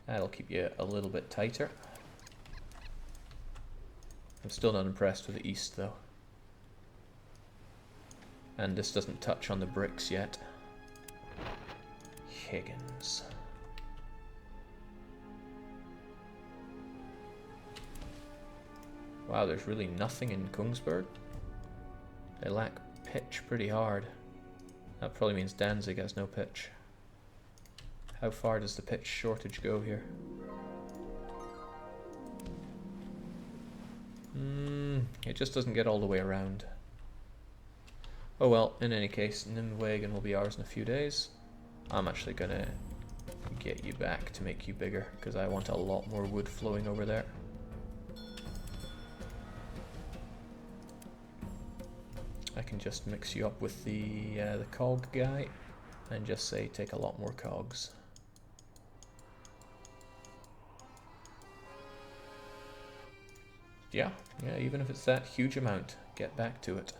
That'll keep you a little bit tighter. I'm still not impressed with the east though. And this doesn't touch on the bricks yet. Higgins. Wow, there's really nothing in Kungsberg. They lack pitch pretty hard. That probably means Danzig has no pitch. How far does the pitch shortage go here? It just doesn't get all the way around. Oh well, in any case, Nimwegen will be ours in a few days. I'm actually gonna get you back to make you bigger, because I want a lot more wood flowing over there. I can just mix you up with the cog guy and just say take a lot more cogs. Yeah, even if it's that huge amount, get back to it.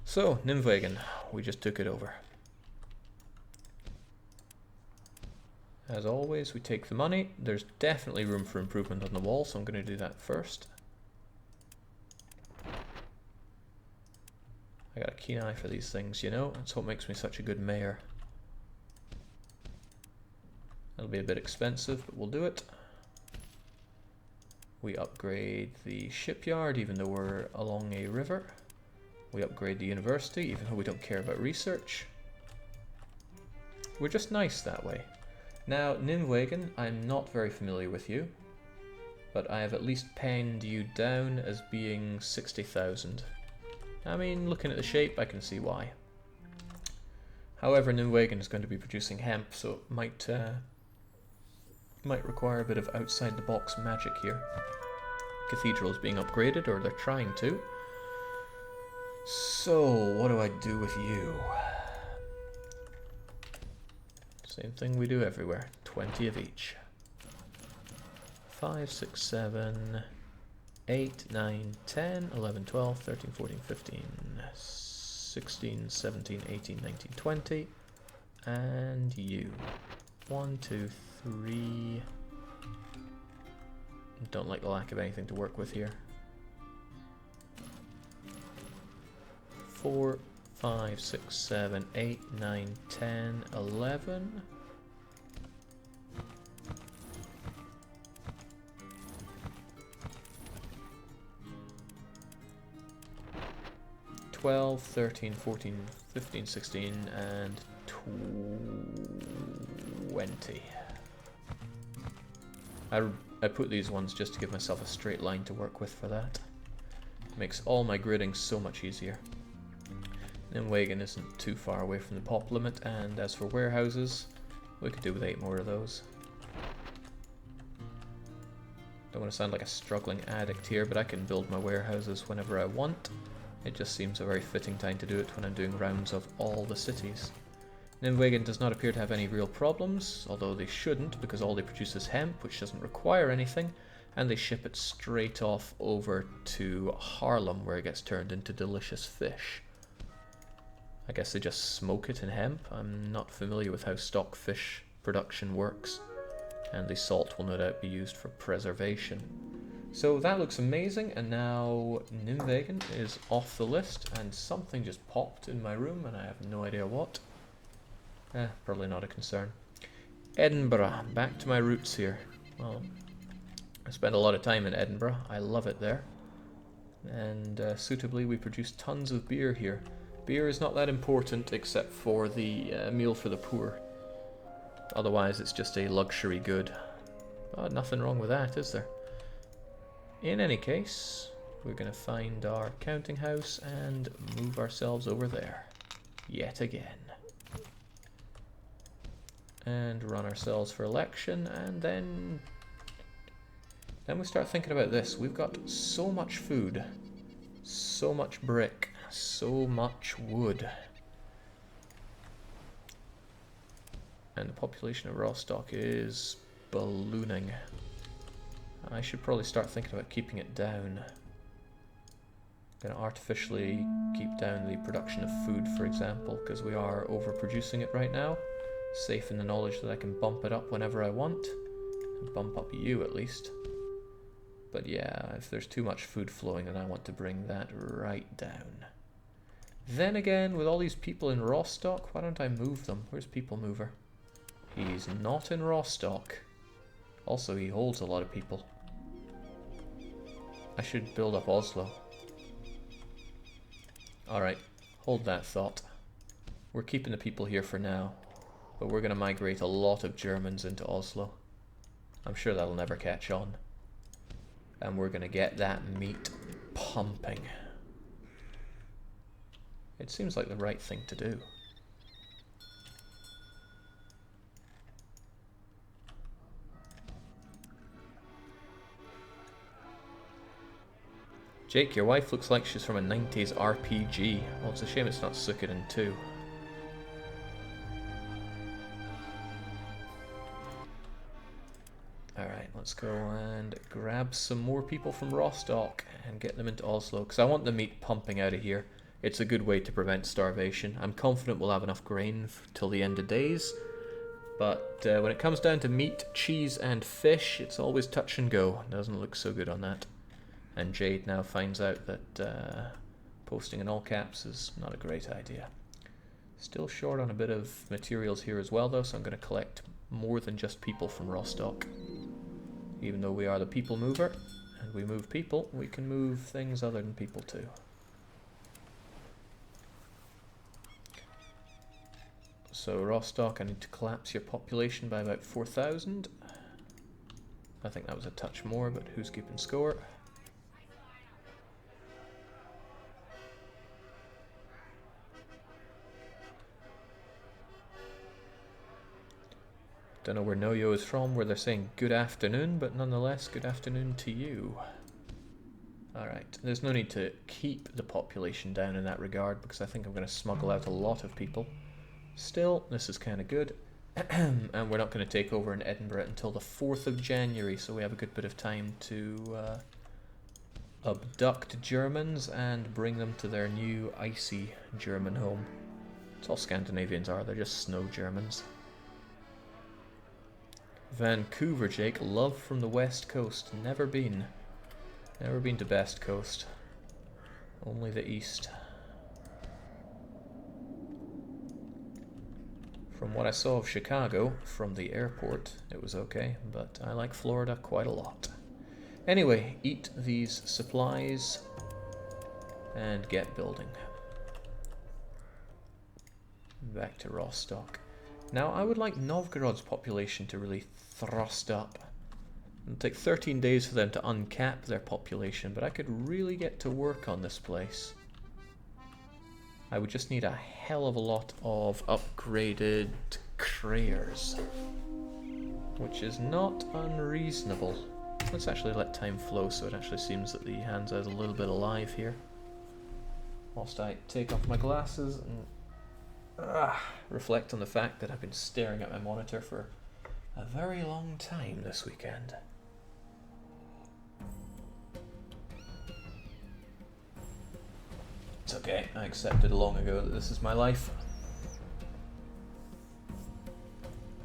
So, Nimwegen, we just took it over. As always, we take the money. There's definitely room for improvement on the wall, so I'm going to do that first. I got a keen eye for these things, you know? That's what makes me such a good mayor. It'll be a bit expensive, but we'll do it. We upgrade the shipyard, even though we're along a river. We upgrade the university, even though we don't care about research. We're just nice that way. Now, Nimwegen, I'm not very familiar with you, but I have at least penned you down as being 60,000. I mean, looking at the shape, I can see why. However, Nimwegen is going to be producing hemp, so it might require a bit of outside-the-box magic here. Cathedral is being upgraded, or they're trying to. So, what do I do with you? Same thing we do everywhere. 20 of each. 5, 6, 7, 8, 9, 10, 11, 12, 13, 14, 15, 16, 17, 18, 19, 20. And you. 1, 2, 3. Don't like the lack of anything to work with here. 4, 5, 6, 7, 8, 9, 10, 11. 12, 13, 14, 15, 16, and 20. I put these ones just to give myself a straight line to work with for that. Makes all my gridding so much easier. Nimwegen isn't too far away from the pop limit, and as for warehouses, we could do with 8 more of those. Don't want to sound like a struggling addict here, but I can build my warehouses whenever I want. It just seems a very fitting time to do it when I'm doing rounds of all the cities. Nimwegen does not appear to have any real problems, although they shouldn't, because all they produce is hemp, which doesn't require anything, and they ship it straight off over to Haarlem, where it gets turned into delicious fish. I guess they just smoke it in hemp. I'm not familiar with how stock fish production works, and the salt will no doubt be used for preservation. So that looks amazing, and now Nimwegen is off the list, and something just popped in my room, and I have no idea what. Probably not a concern. Edinburgh, back to my roots here. Well, I spend a lot of time in Edinburgh. I love it there. And suitably, we produce tons of beer here. Beer is not that important except for the meal for the poor. Otherwise, it's just a luxury good. But nothing wrong with that, is there? In any case, we're going to find our counting house and move ourselves over there. Yet again. And run ourselves for election, and then we start thinking about this. We've got so much food, so much brick, so much wood. And the population of Rostock is ballooning. I should probably start thinking about keeping it down. I'm going to artificially keep down the production of food, for example, because we are overproducing it right now. Safe in the knowledge that I can bump it up whenever I want. Bump up you at least. But yeah, if there's too much food flowing, then I want to bring that right down. Then again, with all these people in Rostock, why don't I move them? Where's People Mover? He's not in Rostock. Also, he holds a lot of people. I should build up Oslo. Alright, hold that thought. We're keeping the people here for now, but we're going to migrate a lot of Germans into Oslo. I'm sure that'll never catch on. And we're going to get that meat pumping. It seems like the right thing to do. Jake, your wife looks like she's from a 90s RPG. Well, it's a shame it's not Suikoden 2. Alright, let's go and grab some more people from Rostock and get them into Oslo, because I want the meat pumping out of here. It's a good way to prevent starvation. I'm confident we'll have enough grain till the end of days, but when it comes down to meat, cheese and fish, it's always touch and go. It doesn't look so good on that. And Jade now finds out that posting in all caps is not a great idea. Still short on a bit of materials here as well though, so I'm going to collect more than just people from Rostock. Even though we are the people mover, and we move people, we can move things other than people too. So Rostock, I need to collapse your population by about 4,000. I think that was a touch more, but who's keeping score? Don't know where Noyo is from, where they're saying good afternoon, but nonetheless, good afternoon to you. Alright, there's no need to keep the population down in that regard, because I think I'm going to smuggle out a lot of people. Still, this is kind of good. And we're not going to take over in Edinburgh until the 4th of January, so we have a good bit of time to abduct Germans and bring them to their new icy German home. It's all Scandinavians are, they're just snow Germans. Vancouver, Jake. Love from the West Coast. Never been. Never been to Best Coast. Only the East. From what I saw of Chicago, from the airport, it was okay, but I like Florida quite a lot. Anyway, eat these supplies and get building. Back to Rostock. Now, I would like Novgorod's population to really thrust up. It'll take 13 days for them to uncap their population, but I could really get to work on this place. I would just need a hell of a lot of upgraded crayers, which is not unreasonable. Let's actually let time flow so it actually seems that the Hansa is a little bit alive here. Whilst I take off my glasses and reflect on the fact that I've been staring at my monitor for a very long time this weekend. It's okay, I accepted long ago that this is my life.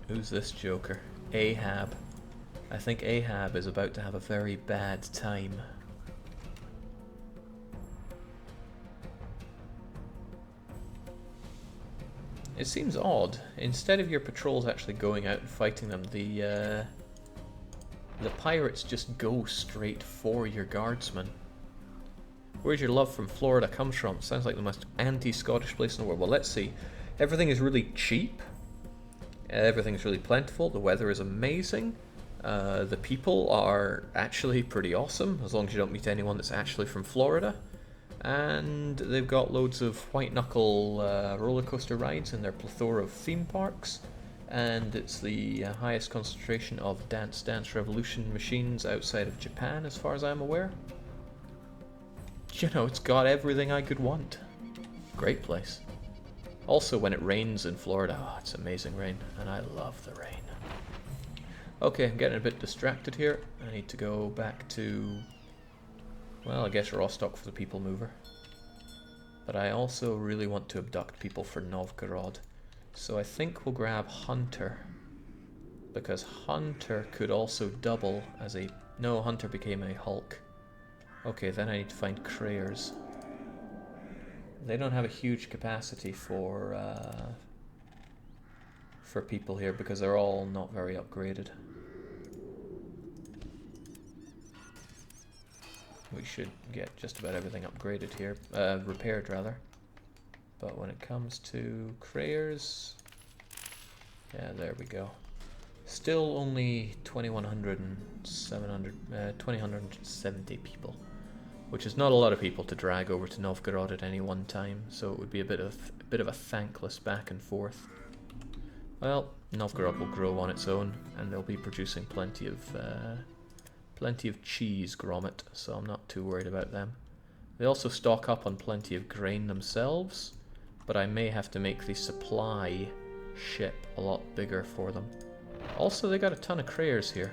Who's this joker? Ahab. I think Ahab is about to have a very bad time. It seems odd. Instead of your patrols actually going out and fighting them, the pirates just go straight for your guardsmen. Where's your love from Florida comes from? Sounds like the most anti-Scottish place in the world. Well, let's see. Everything is really cheap. Everything's really plentiful. The weather is amazing. The people are actually pretty awesome, as long as you don't meet anyone that's actually from Florida. And they've got loads of white knuckle roller coaster rides in their plethora of theme parks. And it's the highest concentration of Dance Dance Revolution machines outside of Japan, as far as I'm aware. You know, it's got everything I could want. Great place. Also, when it rains in Florida, oh, it's amazing rain, and I love the rain. Okay, I'm getting a bit distracted here. I need to go back to, well, I guess Rostock for the people mover. But I also really want to abduct people for Novgorod. So I think we'll grab Hunter, because Hunter could also double as a... No, Hunter became a Hulk. Okay, then I need to find Crayers. They don't have a huge capacity for people here because they're all not very upgraded. We should get just about everything upgraded here, repaired rather. But when it comes to Crayers, yeah, there we go. Still only 2,170 people, which is not a lot of people to drag over to Novgorod at any one time. So it would be a bit of a thankless back and forth. Well, Novgorod will grow on its own, and they'll be producing plenty of cheese grommet, so I'm not too worried about them. They also stock up on plenty of grain themselves, but I may have to make the supply ship a lot bigger for them. Also, they got a ton of Crayers here.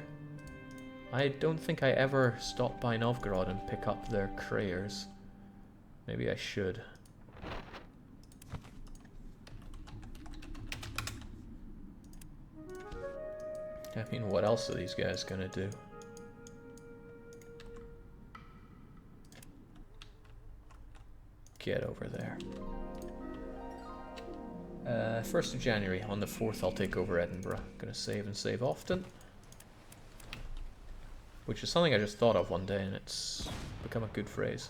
I don't think I ever stop by Novgorod and pick up their Crayers. Maybe I should. I mean, what else are these guys gonna do? Get over there. 1st of January. On the 4th, I'll take over Edinburgh. Gonna save and save often. Which is something I just thought of one day, and it's become a good phrase.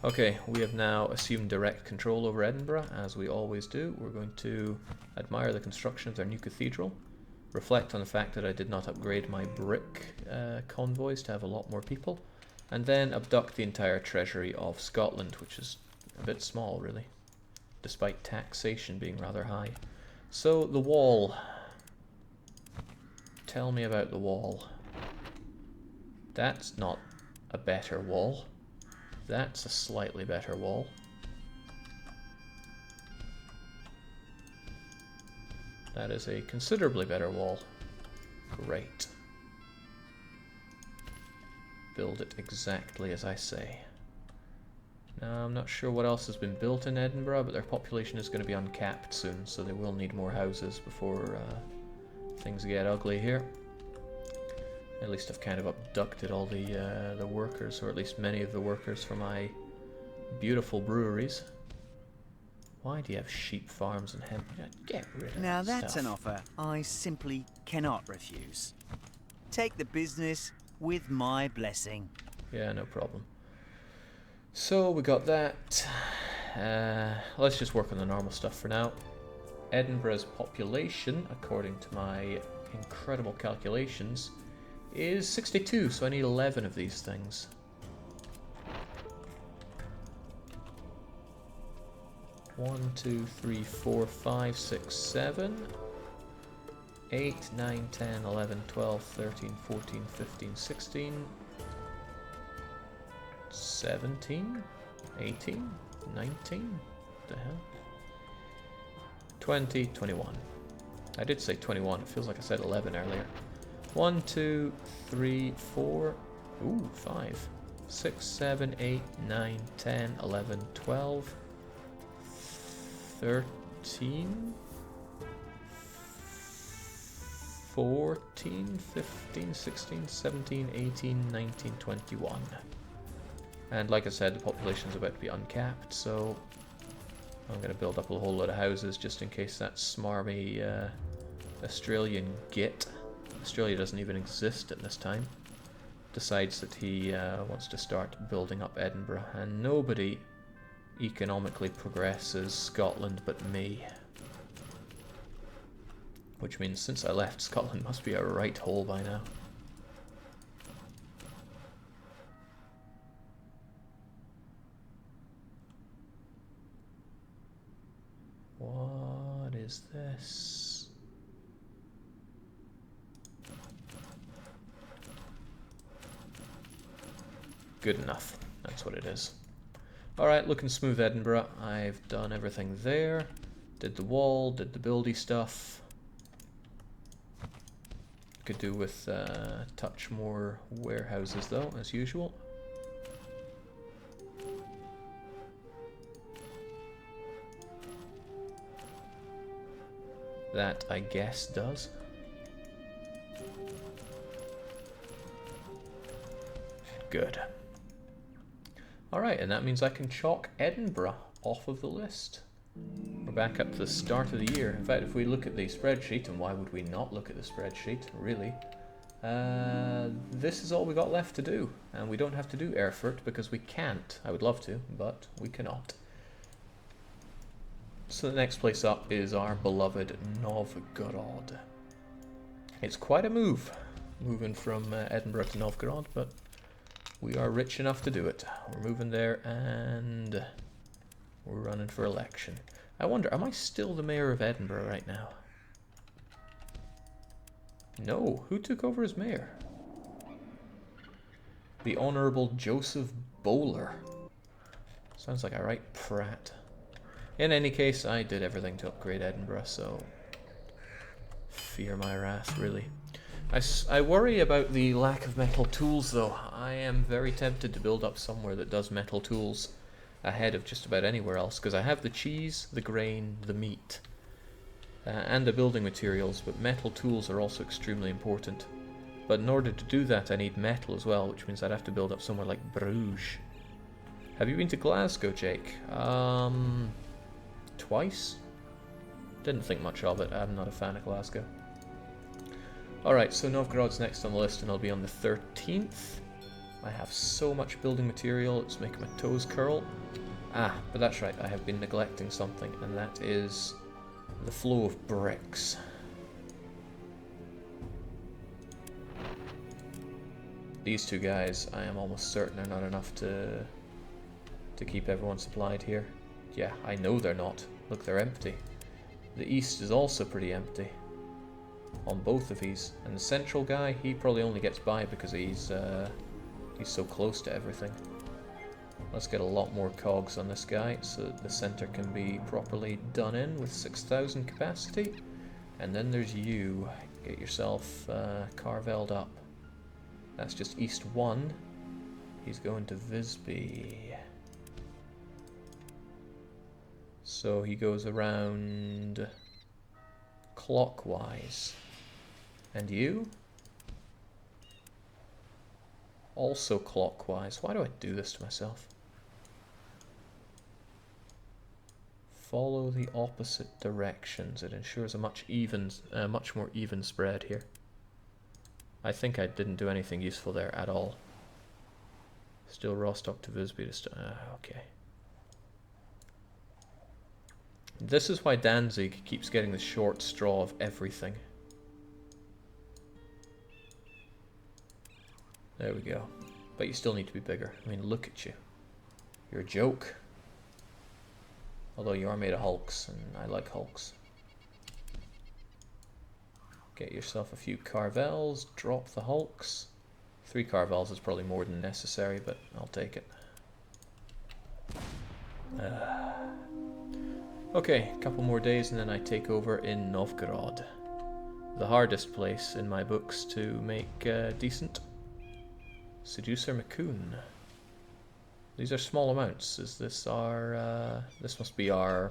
Okay, we have now assumed direct control over Edinburgh, as we always do. We're going to admire the construction of their new cathedral, reflect on the fact that I did not upgrade my brick convoys to have a lot more people, and then abduct the entire treasury of Scotland, which is a bit small, really, despite taxation being rather high. So, the wall. Tell me about the wall. That's not a better wall. That's a slightly better wall. That is a considerably better wall. Great. Build it exactly as I say. Now, I'm not sure what else has been built in Edinburgh, but their population is going to be uncapped soon, so they will need more houses before things get ugly here. At least I've kind of abducted all the workers, or at least many of the workers from my beautiful breweries. Why do you have sheep farms and hemp? Get rid of Now that that's stuff. an offer I simply cannot refuse. Take the business with my blessing. Yeah, no problem. So we got that. Let's just work on the normal stuff for now. Edinburgh's population, according to my incredible calculations, is 62, so I need 11 of these things. One, 2, 3, 4, 5, 6, 7, 8, 9, 10, 11, 12, 13, 14, 15, 16, 17, 18, 19, what the hell? 20, 21. I did say 21, it feels like I said 11 earlier. 1, 2, 3, 4, ooh, 5, 6, 7, 8, 9, 10, 11, 12, 13, 14, 15, 16, 17, 18, 19, 21. And like I said, the population's about to be uncapped, so I'm going to build up a whole load of houses just in case that smarmy Australian git, Australia doesn't even exist at this time, decides that he wants to start building up Edinburgh, and nobody economically progresses Scotland but me. Which means since I left, Scotland must be a right hole by now. What is this? Good enough. That's what it is. Alright, looking smooth, Edinburgh. I've done everything there. Did the wall, did the buildy stuff. Could do with touch more warehouses though, as usual. that, I guess, does. Good. Alright, and that means I can chalk Edinburgh off of the list. We're back up to the start of the year. In fact, if we look at the spreadsheet, and why would we not look at the spreadsheet, really? This is all we got left to do. And we don't have to do Erfurt because we can't. I would love to, but we cannot. So the next place up is our beloved Novgorod. It's quite a move, moving from Edinburgh to Novgorod, but we are rich enough to do it. We're moving there and we're running for election. I wonder, am I still the mayor of Edinburgh right now? No, who took over as mayor? The Honourable Joseph Bowler. Sounds like a right prat. In any case, I did everything to upgrade Edinburgh, so fear my wrath, really. I worry about the lack of metal tools, though. I am very tempted to build up somewhere that does metal tools ahead of just about anywhere else, because I have the cheese, the grain, the meat, and the building materials, but metal tools are also extremely important. But in order to do that, I need metal as well, which means I'd have to build up somewhere like Bruges. Have you been to Glasgow, Jake? Twice? Didn't think much of it. I'm not a fan of Glasgow. Alright, so Novgorod's next on the list, and it'll be on the 13th. I have so much building material, it's making my toes curl. Ah, but that's right, I have been neglecting something, and that is the flow of bricks. These two guys, I am almost certain are not enough to keep everyone supplied here. Yeah, I know they're not. Look, they're empty. The east is also pretty empty on both of these, and the central guy, he probably only gets by because he's so close to everything. Let's get a lot more cogs on this guy so that the center can be properly done in with 6,000 capacity. And then there's you. Get yourself carveled up. That's just east 1. He's going to Visby. So he goes around clockwise. And you? Also clockwise. Why do I do this to myself? Follow the opposite directions. It ensures a much more even spread here. I think I didn't do anything useful there at all. Still Rostock to Visby to okay. This is why Danzig keeps getting the short straw of everything. There we go. But you still need to be bigger. I mean, look at you. You're a joke. Although you are made of hulks, and I like hulks. Get yourself a few carvels, drop the hulks. 3 carvels is probably more than necessary, but I'll take it. Okay, a couple more days and then I take over in Novgorod. The hardest place in my books to make decent. Seducer McCoon. These are small amounts. Is this our... this must be our...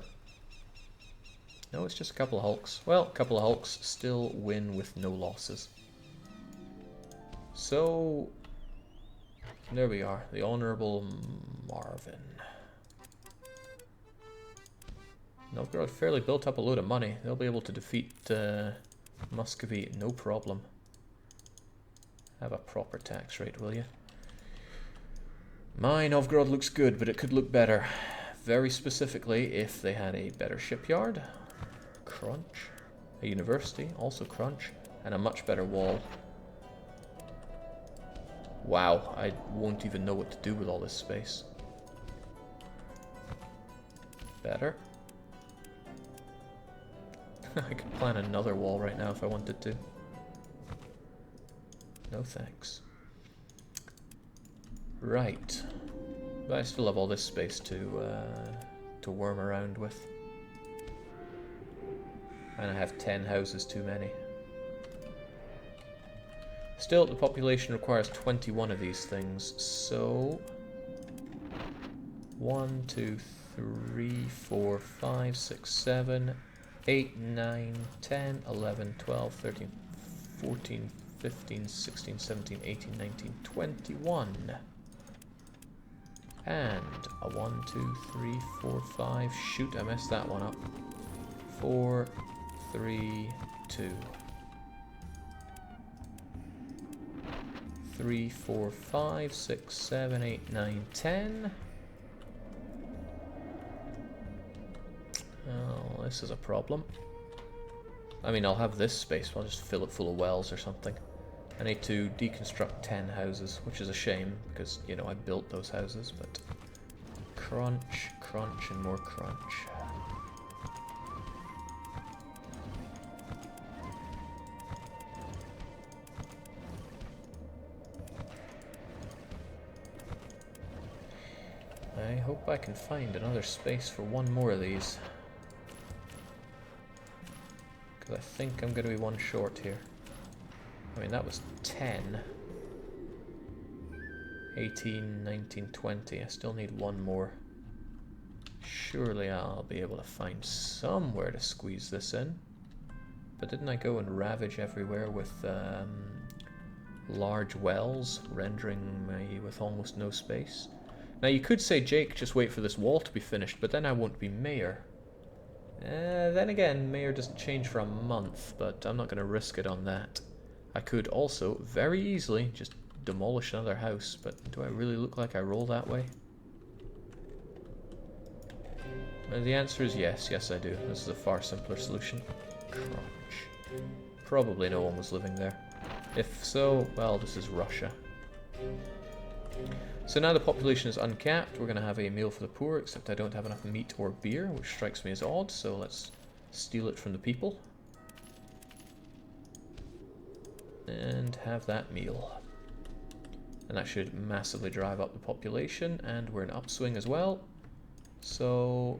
No, it's just a couple of hulks. Well, a couple of hulks still win with no losses. So... there we are. The Honourable Marvin. Novgorod fairly built up a load of money. They'll be able to defeat Muscovy, no problem. Have a proper tax rate, will you? My Novgorod looks good, but it could look better. Very specifically, if they had a better shipyard, crunch, a university, also crunch, and a much better wall. Wow, I won't even know what to do with all this space. Better. I could plan another wall right now if I wanted to. No thanks. Right. But I still have all this space to worm around with. And I have 10 houses too many. Still, the population requires 21 of these things, so... 1, 2, 3, 4, 5, 6, 7, 8, 9, 10, 11, 12, 13, 14, 15, 16, 17, 18, 19, 21. And a 1, 2, 3, 4, 5. Shoot, I messed that one up. 4, 3, 2. 3, 4, 5, 6, 7, 8, 9, 10. Oh, this is a problem. I mean, I'll have this space, but I'll just fill it full of wells or something. I need to deconstruct 10 houses, which is a shame, because, you know, I built those houses, but... Crunch, crunch, and more crunch. I hope I can find another space for one more of these. Because I think I'm going to be one short here. I mean, that was 10. 18, 19, 20. I still need one more. Surely I'll be able to find somewhere to squeeze this in. But didn't I go and ravage everywhere with large wells, rendering me with almost no space? Now you could say, Jake, just wait for this wall to be finished, but then I won't be mayor. Then again, mayor doesn't change for a month, but I'm not going to risk it on that. I could also, very easily, just demolish another house, but do I really look like I roll that way? The answer is yes, yes I do. This is a far simpler solution. Crunch. Probably no one was living there. If so, well, this is Russia. So now the population is uncapped, we're going to have a meal for the poor, except I don't have enough meat or beer, which strikes me as odd, so let's steal it from the people. And have that meal. And that should massively drive up the population, and we're in upswing as well. So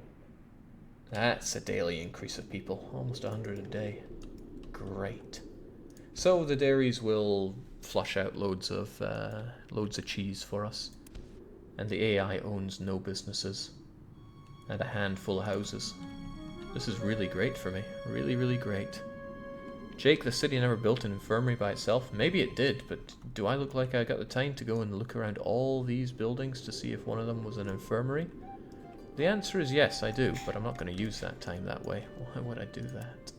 that's a daily increase of people, almost 100 a day. Great. So the dairies will flush out loads of cheese for us. And the AI owns no businesses. And a handful of houses. This is really great for me. Really, really great. Jake, the city never built an infirmary by itself. Maybe it did, but do I look like I got the time to go and look around all these buildings to see if one of them was an infirmary? The answer is yes, I do, but I'm not going to use that time that way. Why would I do that?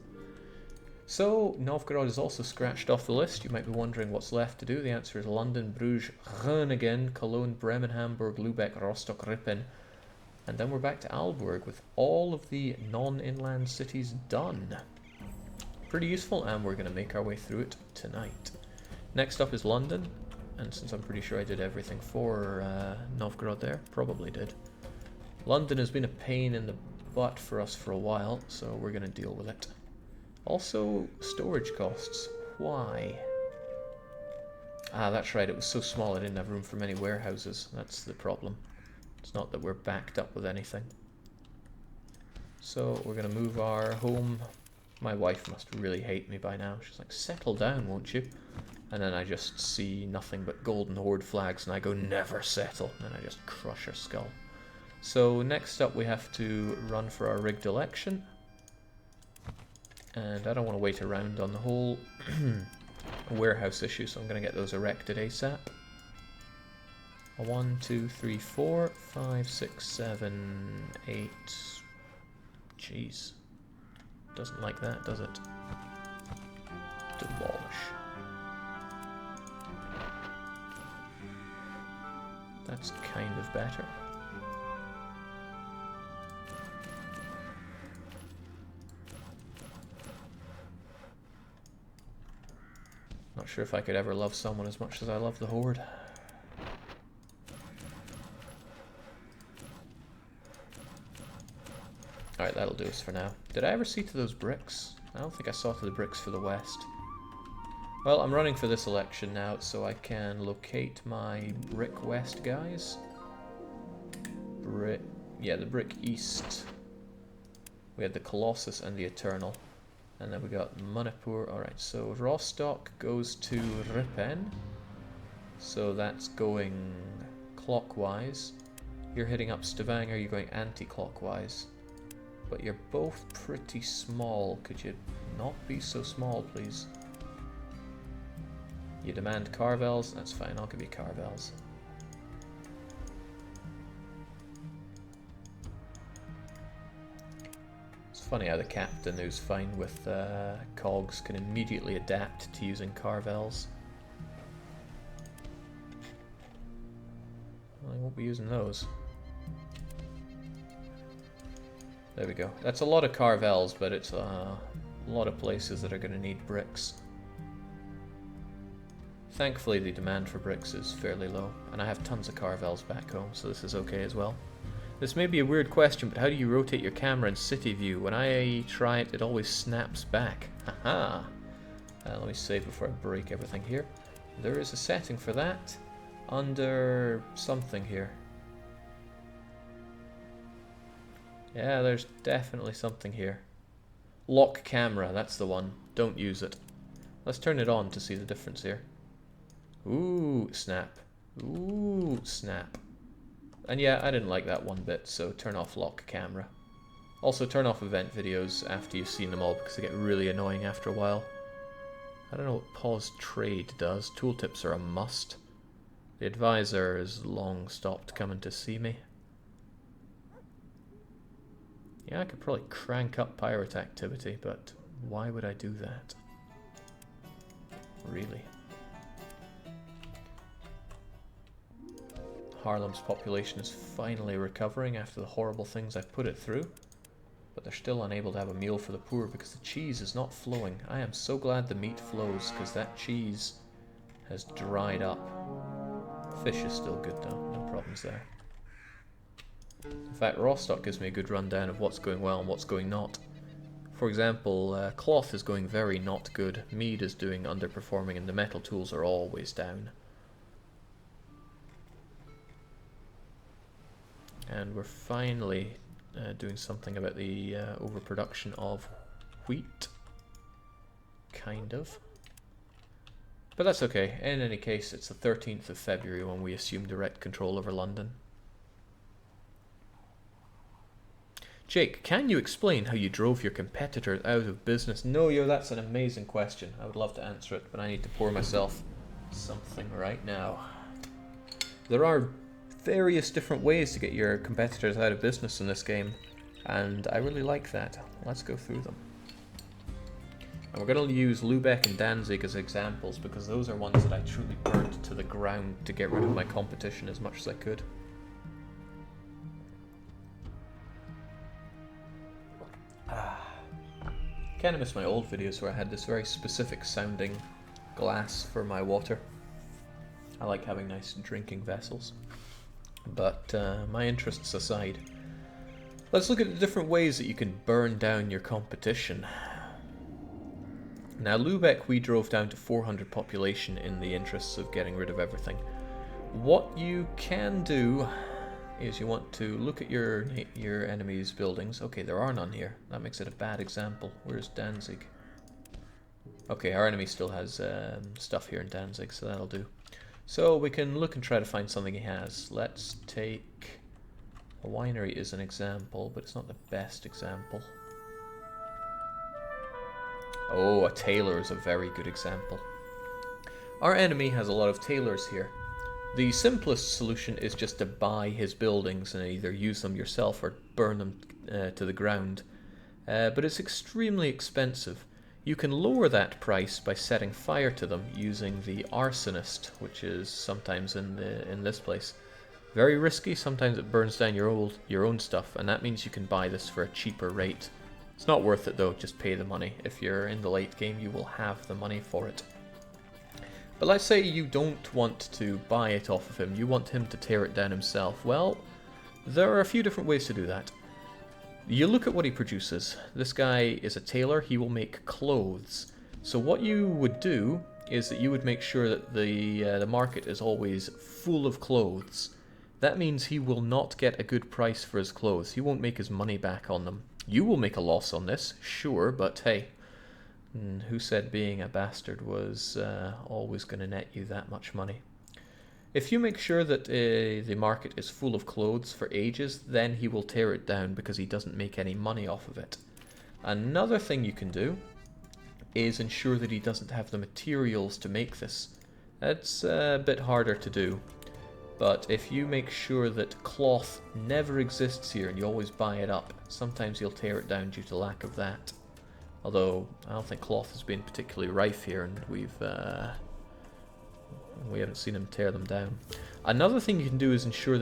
So, Novgorod is also scratched off the list. You might be wondering what's left to do. The answer is London, Bruges, Groningen, Cologne, Bremen, Hamburg, Lübeck, Rostock, Rippen. And then we're back to Aalborg with all of the non-inland cities done. Pretty useful, and we're going to make our way through it tonight. Next up is London, and since I'm pretty sure I did everything for Novgorod there, probably did. London has been a pain in the butt for us for a while, so we're going to deal with it. Also, storage costs. Why? Ah, that's right, it was so small I didn't have room for many warehouses. That's the problem. It's not that we're backed up with anything. So, we're going to move our home. My wife must really hate me by now. She's like, settle down, won't you? And then I just see nothing but Golden Horde flags, and I go, never settle. And I just crush her skull. So, next up we have to run for our rigged election. And I don't want to wait around on the whole warehouse issue, so I'm going to get those erected ASAP. 1, 2, 3, 4, 5, 6, 7, 8. Jeez. Doesn't like that, does it? Demolish. That's kind of better. Not sure if I could ever love someone as much as I love the Horde. Alright, that'll do us for now. Did I ever see to those bricks? I don't think I saw to the bricks for the west. Well, I'm running for this election now, so I can locate my brick west guys. Yeah, the brick east. We had the Colossus and the Eternal. And then we got Manipur. Alright, so Rostock goes to Rippen. So that's going clockwise. You're hitting up Stavanger, you're going anti-clockwise. but you're both pretty small. Could you not be so small, please? You demand Carvels? That's fine, I'll give you Carvels. It's funny how the captain who's fine with cogs can immediately adapt to using Carvels. Well, I won't be using those. There we go. That's a lot of Carvels, but it's a lot of places that are going to need bricks. Thankfully, the demand for bricks is fairly low, and I have tons of Carvels back home, so this is okay as well. This may be a weird question, but how do you rotate your camera in city view? When I try it, it always snaps back. Haha! Let me save before I break everything here. There is a setting for that under something here. Yeah, there's definitely something here. Lock camera, that's the one. Don't use it. Let's turn it on to see the difference here. Ooh, snap. Ooh, snap. And yeah, I didn't like that one bit, so turn off lock camera. Also, turn off event videos after you've seen them all, because they get really annoying after a while. I don't know what pause trade does. Tooltips are a must. The advisor has long stopped coming to see me. Yeah, I could probably crank up pirate activity, but why would I do that? Really? Haarlem's population is finally recovering after the horrible things I've put it through, but they're still unable to have a meal for the poor because the cheese is not flowing. I am so glad the meat flows, because that cheese has dried up. Fish is still good though, no problems there. In fact, Rostock gives me a good rundown of what's going well and what's going not. For example, cloth is going very not good, mead is doing underperforming, and the metal tools are always down. And we're finally doing something about the overproduction of wheat. Kind of. But that's okay. In any case, it's the 13th of February when we assume direct control over London. Jake, can you explain how you drove your competitors out of business? No, yo, that's an amazing question. I would love to answer it, but I need to pour myself something right now. There are various different ways to get your competitors out of business in this game, and I really like that. Let's go through them. And we're going to use Lübeck and Danzig as examples, because those are ones that I truly burnt to the ground to get rid of my competition as much as I could. Kind of miss my old videos where I had this very specific sounding glass for my water. I like having nice drinking vessels. But my interests aside, let's look at the different ways that you can burn down your competition. Now, Lübeck we drove down to 400 population in the interests of getting rid of everything. What you can do is you want to look at your enemy's buildings. Okay, there are none here. That makes it a bad example. Where's Danzig? Okay, our enemy still has stuff here in Danzig, so that'll do. So we can look and try to find something he has. Let's take a winery as an example, but it's not the best example. Oh, a tailor is a very good example. Our enemy has a lot of tailors here. The simplest solution is just to buy his buildings and either use them yourself or burn them to the ground. But it's extremely expensive. You can lower that price by setting fire to them using the arsonist, which is sometimes in this place. Very risky, sometimes it burns down your own stuff, and that means you can buy this for a cheaper rate. It's not worth it though, just pay the money. If you're in the late game, you will have the money for it. But let's say you don't want to buy it off of him, you want him to tear it down himself. Well, there are a few different ways to do that. You look at what he produces. This guy is a tailor, he will make clothes. So what you would do is that you would make sure that the market is always full of clothes. That means he will not get a good price for his clothes. He won't make his money back on them. You will make a loss on this, sure, but hey, who said being a bastard was always going to net you that much money? If you make sure that the market is full of clothes for ages, then he will tear it down because he doesn't make any money off of it. Another thing you can do is ensure that he doesn't have the materials to make this. That's a bit harder to do, but if you make sure that cloth never exists here and you always buy it up, sometimes he'll tear it down due to lack of that. Although I don't think cloth has been particularly rife here, and we haven't seen him tear them down. Another thing you can do is ensure that